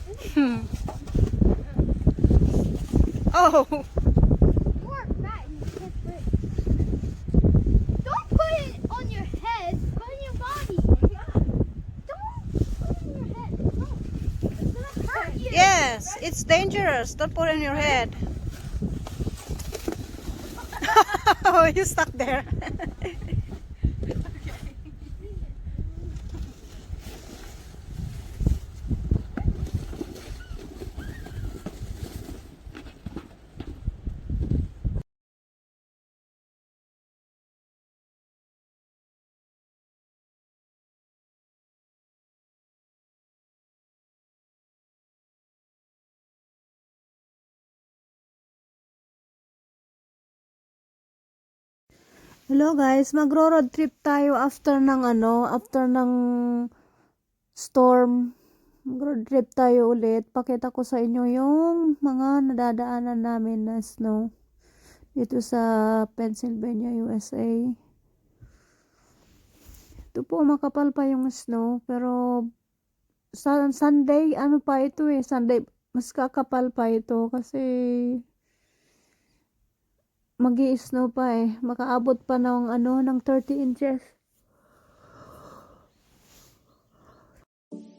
Hmm. Oh. You are fat and you can't put. Don't put it on your head. Put it in your body. Don't put it in your head. No. It's gonna hurt you. Yes, it's dangerous. Don't put it in your head. Oh, you stuck there. Hello guys, magro-road trip tayo after ng storm. Mag-road trip tayo ulit. Pakita ko sa inyo yung mga nadadaanan namin na snow dito sa Pennsylvania, USA. Ito po, makapal pa yung snow, pero Sunday, ano pa ito eh, Sunday, mas kakapal pa ito kasi magi-snow pa eh. Makaabot pa ng 30 inches.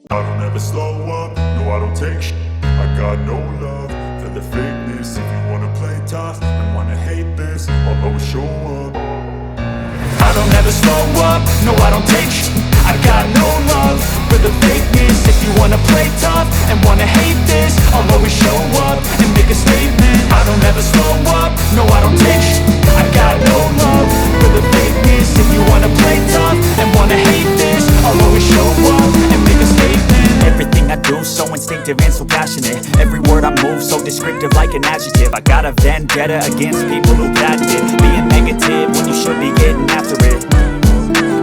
I don't ever slow up, no I don't take sh**. I got no love for the fakeness. If you wanna play tough and wanna hate this, I'll always show up. I don't ever slow up, no I don't take sh**. I got no love for the fakeness. If you wanna play tough and wanna hate this, I'll always show up and make a statement. I don't ever slow up, no I don't take sh**. I got no love for the fakeness. If you wanna play tough and wanna hate this, I'll always show up and make a statement. Everything I do so instinctive and so passionate. Every word I move so descriptive like an adjective. I got a vendetta against people who patented being negative when you should be getting after it.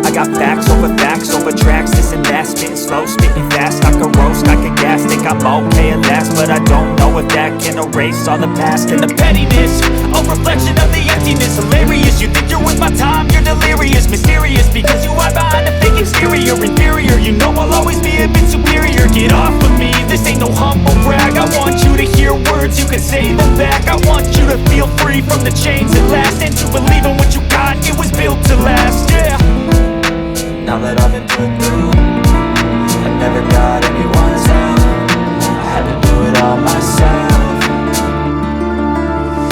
I got facts over tracks, this and that. Spitting slow, spitting fast, I can roast, I can gas. Think I'm okay at last, but I don't know if that can erase all the past. And the pettiness, a reflection of the emptiness. Hilarious, you think you're worth my time, you're delirious. Mysterious, because you hide behind a fake exterior. Inferior, you know I'll always be a bit superior. Get off of me, this ain't no humble brag. I want you to hear words, you can say them back. I want you to feel free from the chains at last, and to believe in what you got, it was built to last, yeah. Now that I've been put through, I never got anyone's help. I had to do it all myself.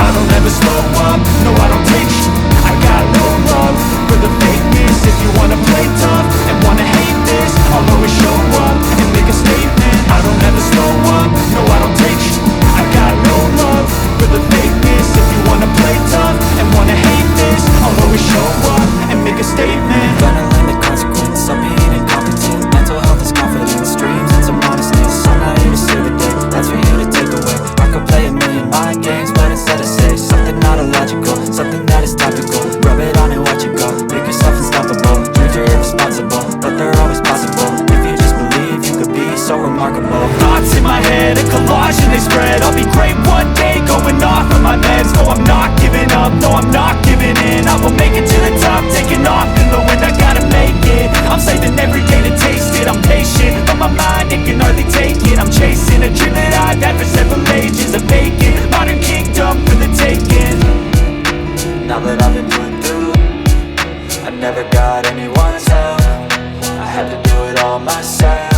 I don't ever slow up, no I don't take sh**. I got no love for the fakeness. If you wanna play tough and wanna hate this, I'll always show up and make a statement. I don't ever slow up, no I don't take sh**. I got no love for the fakeness. If you wanna play tough and wanna hate this, I'll always show up and make a statement. Gonna learn the consequence of being incompetent. Mental health is confidence, dreams and some honestness. I'm not here to save the day, that's for you to take away. I could play a million mind games, but instead I say something not illogical, something that is topical. Rub it on and watch it go, make yourself unstoppable. Dreams are irresponsible, but they're always possible. If you just believe, you could be so remarkable. Thoughts in my head, a collage and they spread. I'll be great one day, going off of my meds. No, I'm not giving up, no, I'm not giving in. I will make it to the top, taking off in the wind. I gotta make it, I'm saving every day to taste it. I'm patient, but my mind, it can hardly take it. I'm chasing a dream that I've had for several ages. A vacant, modern kingdom for the taking. Now that I've been put through, I never got anyone's help. I had to do it all myself.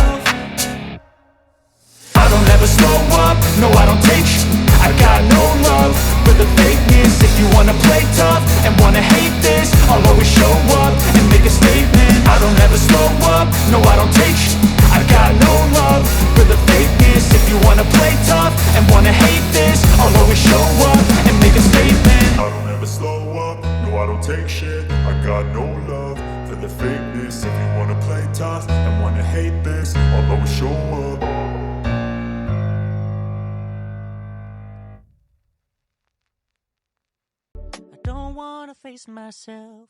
I don't ever slow up, no I don't take sh**. I got no love for the fakeness. If you wanna play tough and wanna hate this, I'll always show up and make a statement. I don't ever slow up, no I don't take sh**. I got no love for the fakeness. If you wanna play tough and wanna hate this, I'll always show up and make a statement. I don't ever slow up, no I don't take shit. I got no love for the fakeness. If you wanna play tough and wanna hate this, I'll always show up. I don't wanna face myself.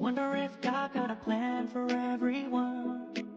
Wonder if God got a plan for everyone.